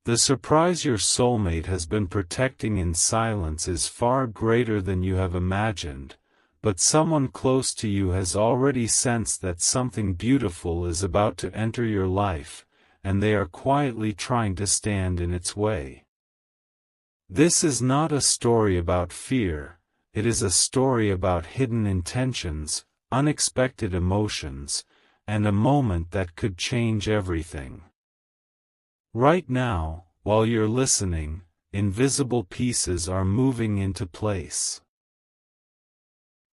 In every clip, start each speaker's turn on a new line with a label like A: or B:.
A: The surprise your soulmate has been protecting in silence is far greater than you have imagined, but someone close to you has already sensed that something beautiful is about to enter your life, and they are quietly trying to stand in its way. This is not a story about fear, it is a story about hidden intentions, unexpected emotions, and a moment that could change everything. Right now, while you're listening, invisible pieces are moving into place.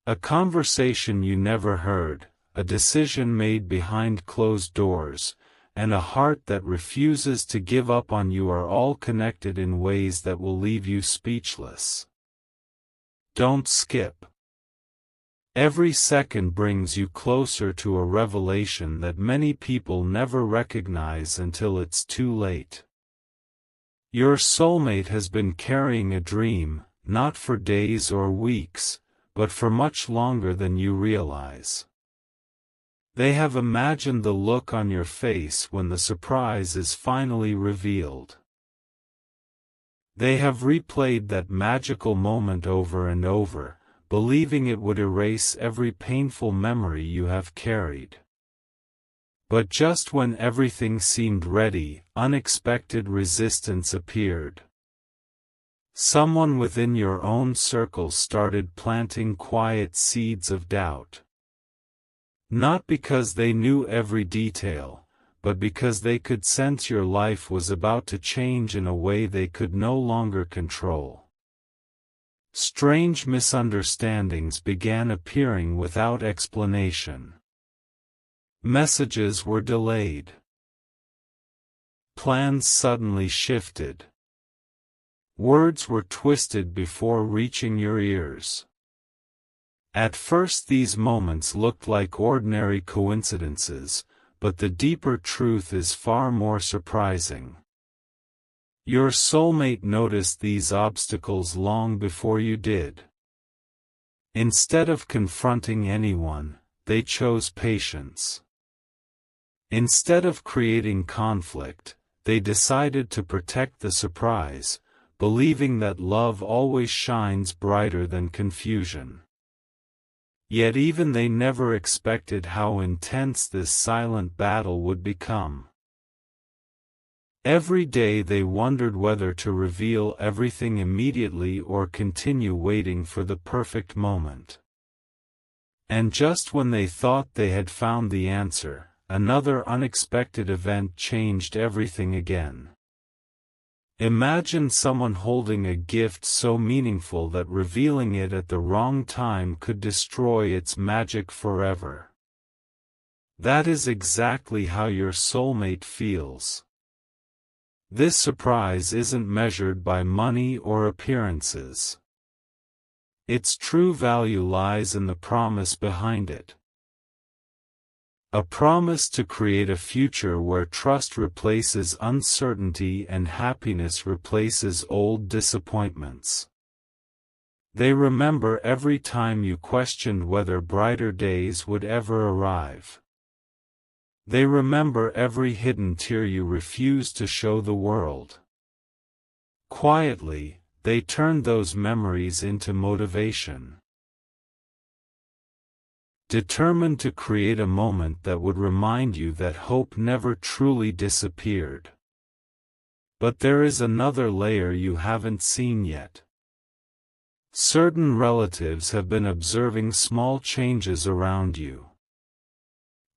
A: A conversation you never heard, a decision made behind closed doors, and a heart that refuses to give up on you are all connected in ways that will leave you speechless. Don't skip. Every second brings you closer to a revelation that many people never recognize until it's too late. Your soulmate has been carrying a dream, not for days or weeks, but for much longer than you realize. They have imagined the look on your face when the surprise is finally revealed. They have replayed that magical moment over and over, believing it would erase every painful memory you have carried. But just when everything seemed ready, unexpected resistance appeared. Someone within your own circle started planting quiet seeds of doubt. Not because they knew every detail, but because they could sense your life was about to change in a way they could no longer control. Strange misunderstandings began appearing without explanation. Messages were delayed. Plans suddenly shifted. Words were twisted before reaching your ears. At first these moments looked like ordinary coincidences, but the deeper truth is far more surprising. Your soulmate noticed these obstacles long before you did. Instead of confronting anyone, they chose patience. Instead of creating conflict, they decided to protect the surprise, believing that love always shines brighter than confusion. Yet even they never expected how intense this silent battle would become. Every day they wondered whether to reveal everything immediately or continue waiting for the perfect moment. And just when they thought they had found the answer, another unexpected event changed everything again. Imagine someone holding a gift so meaningful that revealing it at the wrong time could destroy its magic forever. That is exactly how your soulmate feels. This surprise isn't measured by money or appearances. Its true value lies in the promise behind it. A promise to create a future where trust replaces uncertainty and happiness replaces old disappointments. They remember every time you questioned whether brighter days would ever arrive. They remember every hidden tear you refused to show the world. Quietly, they turned those memories into motivation. Determined to create a moment that would remind you that hope never truly disappeared. But there is another layer you haven't seen yet. Certain relatives have been observing small changes around you.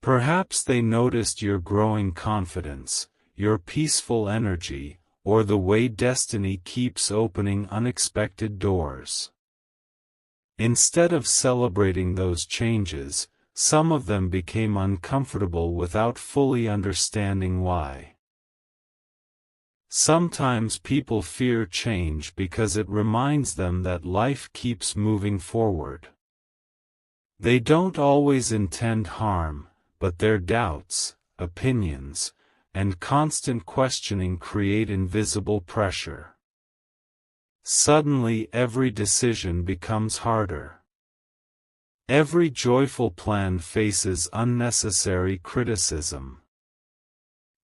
A: Perhaps they noticed your growing confidence, your peaceful energy, or the way destiny keeps opening unexpected doors. Instead of celebrating those changes, some of them became uncomfortable without fully understanding why. Sometimes people fear change because it reminds them that life keeps moving forward. They don't always intend harm, but their doubts, opinions, and constant questioning create invisible pressure. Suddenly every decision becomes harder. Every joyful plan faces unnecessary criticism.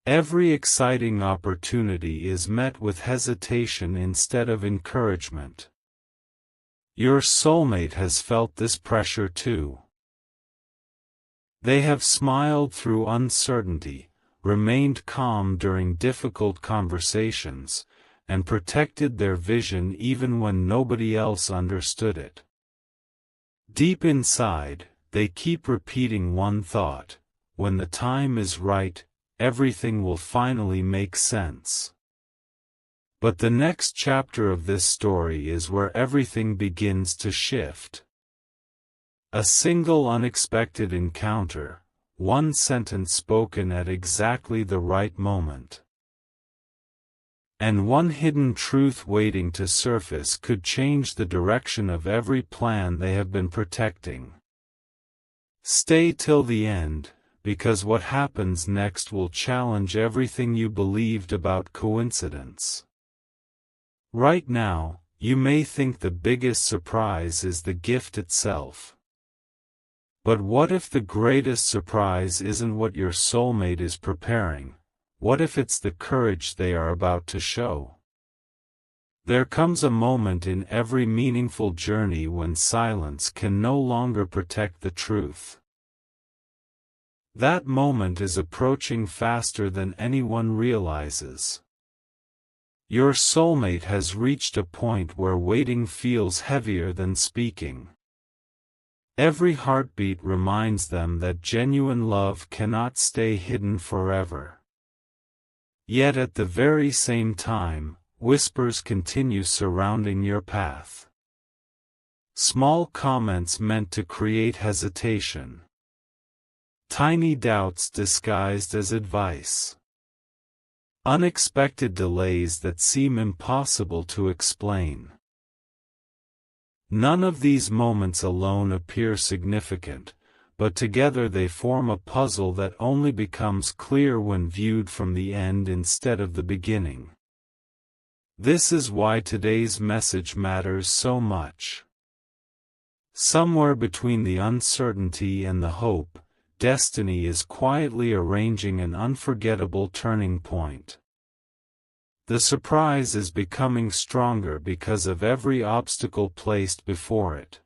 A: Every exciting opportunity is met with hesitation instead of encouragement. Your soulmate has felt this pressure too. They have smiled through uncertainty, remained calm during difficult conversations, and protected their vision even when nobody else understood it. Deep inside, they keep repeating one thought: when the time is right, everything will finally make sense. But the next chapter of this story is where everything begins to shift. A single unexpected encounter, one sentence spoken at exactly the right moment, and one hidden truth waiting to surface could change the direction of every plan they have been protecting. Stay till the end, because what happens next will challenge everything you believed about coincidence. Right now, you may think the biggest surprise is the gift itself. But what if the greatest surprise isn't what your soulmate is preparing? What if it's the courage they are about to show? There comes a moment in every meaningful journey when silence can no longer protect the truth. That moment is approaching faster than anyone realizes. Your soulmate has reached a point where waiting feels heavier than speaking. Every heartbeat reminds them that genuine love cannot stay hidden forever. Yet at the very same time, whispers continue surrounding your path. Small comments meant to create hesitation. Tiny doubts disguised as advice. Unexpected delays that seem impossible to explain. None of these moments alone appear significant, but together they form a puzzle that only becomes clear when viewed from the end instead of the beginning. This is why today's message matters so much. Somewhere between the uncertainty and the hope, destiny is quietly arranging an unforgettable turning point. The surprise is becoming stronger because of every obstacle placed before it.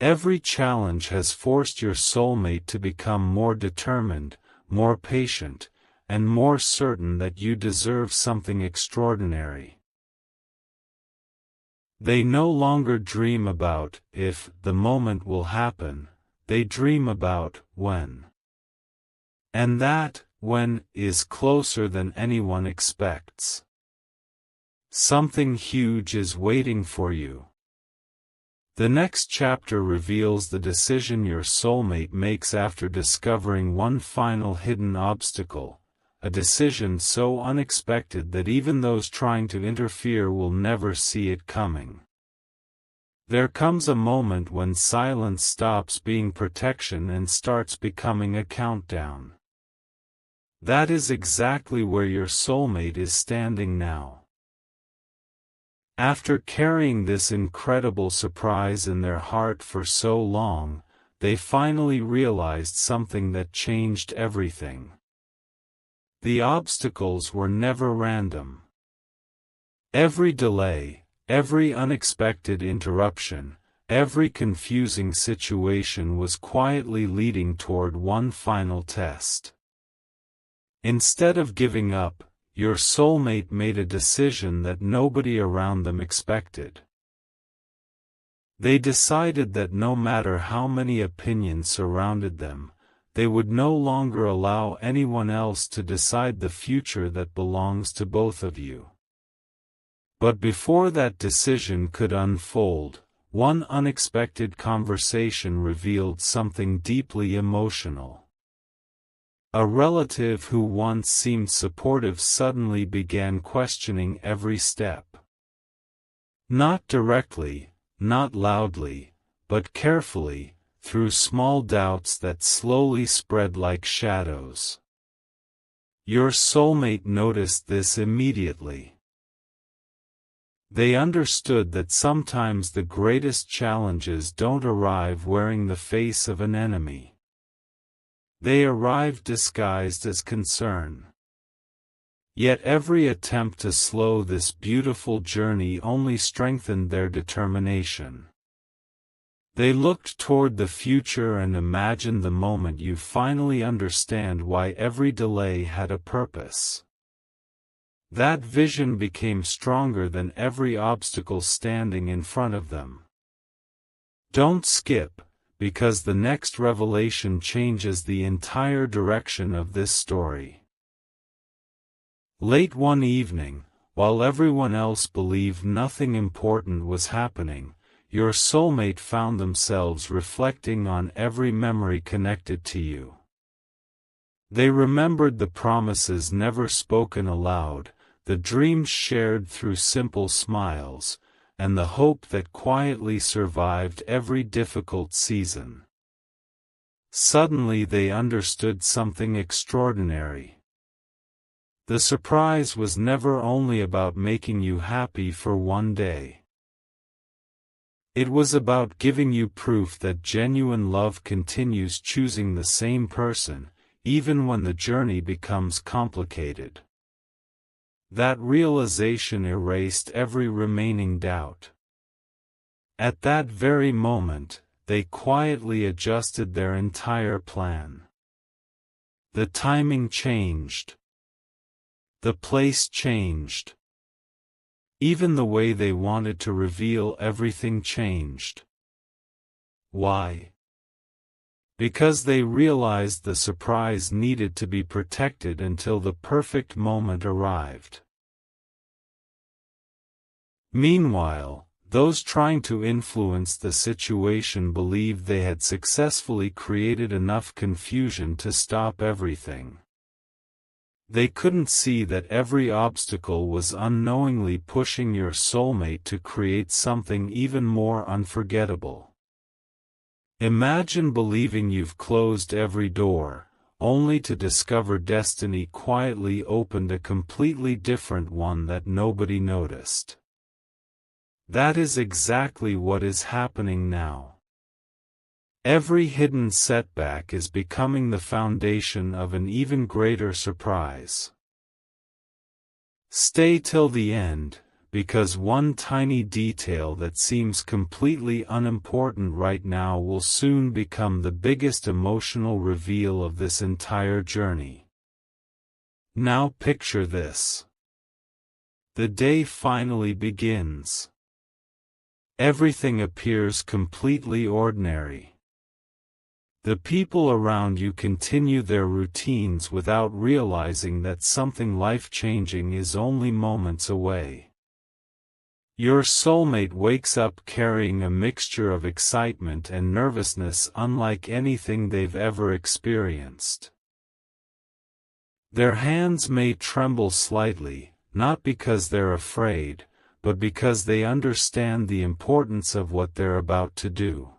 A: Every challenge has forced your soulmate to become more determined, more patient, and more certain that you deserve something extraordinary. They no longer dream about if the moment will happen, they dream about when. And that when is closer than anyone expects. Something huge is waiting for you. The next chapter reveals the decision your soulmate makes after discovering one final hidden obstacle, a decision so unexpected that even those trying to interfere will never see it coming. There comes a moment when silence stops being protection and starts becoming a countdown. That is exactly where your soulmate is standing now. After carrying this incredible surprise in their heart for so long, they finally realized something that changed everything. The obstacles were never random. Every delay, every unexpected interruption, every confusing situation was quietly leading toward one final test. Instead of giving up, your soulmate made a decision that nobody around them expected. They decided that no matter how many opinions surrounded them, they would no longer allow anyone else to decide the future that belongs to both of you. But before that decision could unfold, one unexpected conversation revealed something deeply emotional. A relative who once seemed supportive suddenly began questioning every step. Not directly, not loudly, but carefully, through small doubts that slowly spread like shadows. Your soulmate noticed this immediately. They understood that sometimes the greatest challenges don't arrive wearing the face of an enemy. They arrived disguised as concern. Yet every attempt to slow this beautiful journey only strengthened their determination. They looked toward the future and imagined the moment you finally understand why every delay had a purpose. That vision became stronger than every obstacle standing in front of them. Don't skip, because the next revelation changes the entire direction of this story. Late one evening, while everyone else believed nothing important was happening, your soulmate found themselves reflecting on every memory connected to you. They remembered the promises never spoken aloud, the dreams shared through simple smiles, and the hope that quietly survived every difficult season. Suddenly they understood something extraordinary. The surprise was never only about making you happy for one day. It was about giving you proof that genuine love continues choosing the same person, even when the journey becomes complicated. That realization erased every remaining doubt. At that very moment, they quietly adjusted their entire plan. The timing changed. The place changed. Even the way they wanted to reveal everything changed. Why? Because they realized the surprise needed to be protected until the perfect moment arrived. Meanwhile, those trying to influence the situation believed they had successfully created enough confusion to stop everything. They couldn't see that every obstacle was unknowingly pushing your soulmate to create something even more unforgettable. Imagine believing you've closed every door, only to discover destiny quietly opened a completely different one that nobody noticed. That is exactly what is happening now. Every hidden setback is becoming the foundation of an even greater surprise. Stay till the end, because one tiny detail that seems completely unimportant right now will soon become the biggest emotional reveal of this entire journey. Now picture this. The day finally begins. Everything appears completely ordinary. The people around you continue their routines without realizing that something life-changing is only moments away. Your soulmate wakes up carrying a mixture of excitement and nervousness unlike anything they've ever experienced. Their hands may tremble slightly, not because they're afraid, but because they understand the importance of what they're about to do.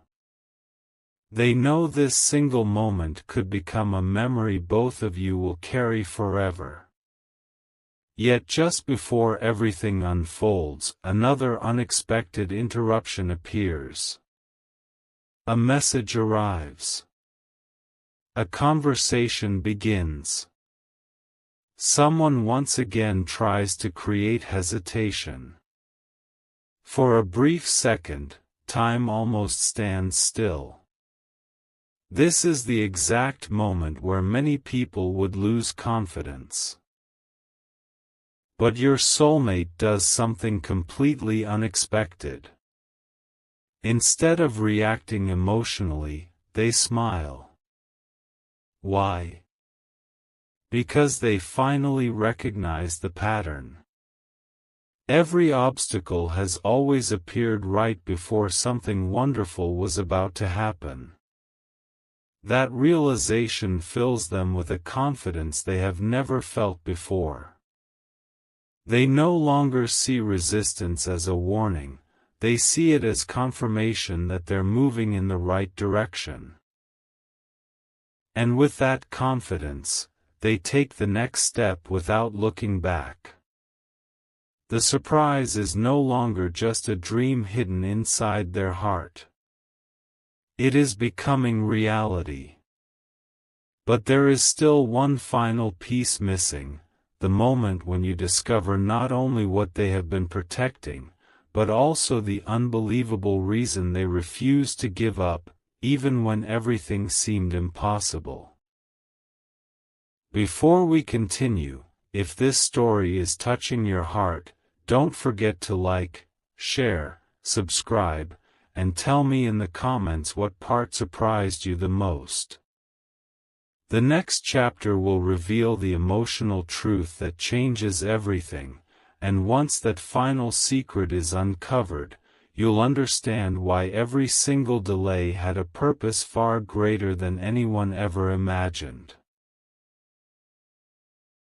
A: They know this single moment could become a memory both of you will carry forever. Yet just before everything unfolds, another unexpected interruption appears. A message arrives. A conversation begins. Someone once again tries to create hesitation. For a brief second, time almost stands still. This is the exact moment where many people would lose confidence. But your soulmate does something completely unexpected. Instead of reacting emotionally, they smile. Why? Because they finally recognize the pattern. Every obstacle has always appeared right before something wonderful was about to happen. That realization fills them with a confidence they have never felt before. They no longer see resistance as a warning, they see it as confirmation that they're moving in the right direction. And with that confidence, they take the next step without looking back. The surprise is no longer just a dream hidden inside their heart. It is becoming reality. But there is still one final piece missing, the moment when you discover not only what they have been protecting, but also the unbelievable reason they refuse to give up, even when everything seemed impossible. Before we continue, if this story is touching your heart, don't forget to like, share, subscribe, and tell me in the comments what part surprised you the most. The next chapter will reveal the emotional truth that changes everything, and once that final secret is uncovered, you'll understand why every single delay had a purpose far greater than anyone ever imagined.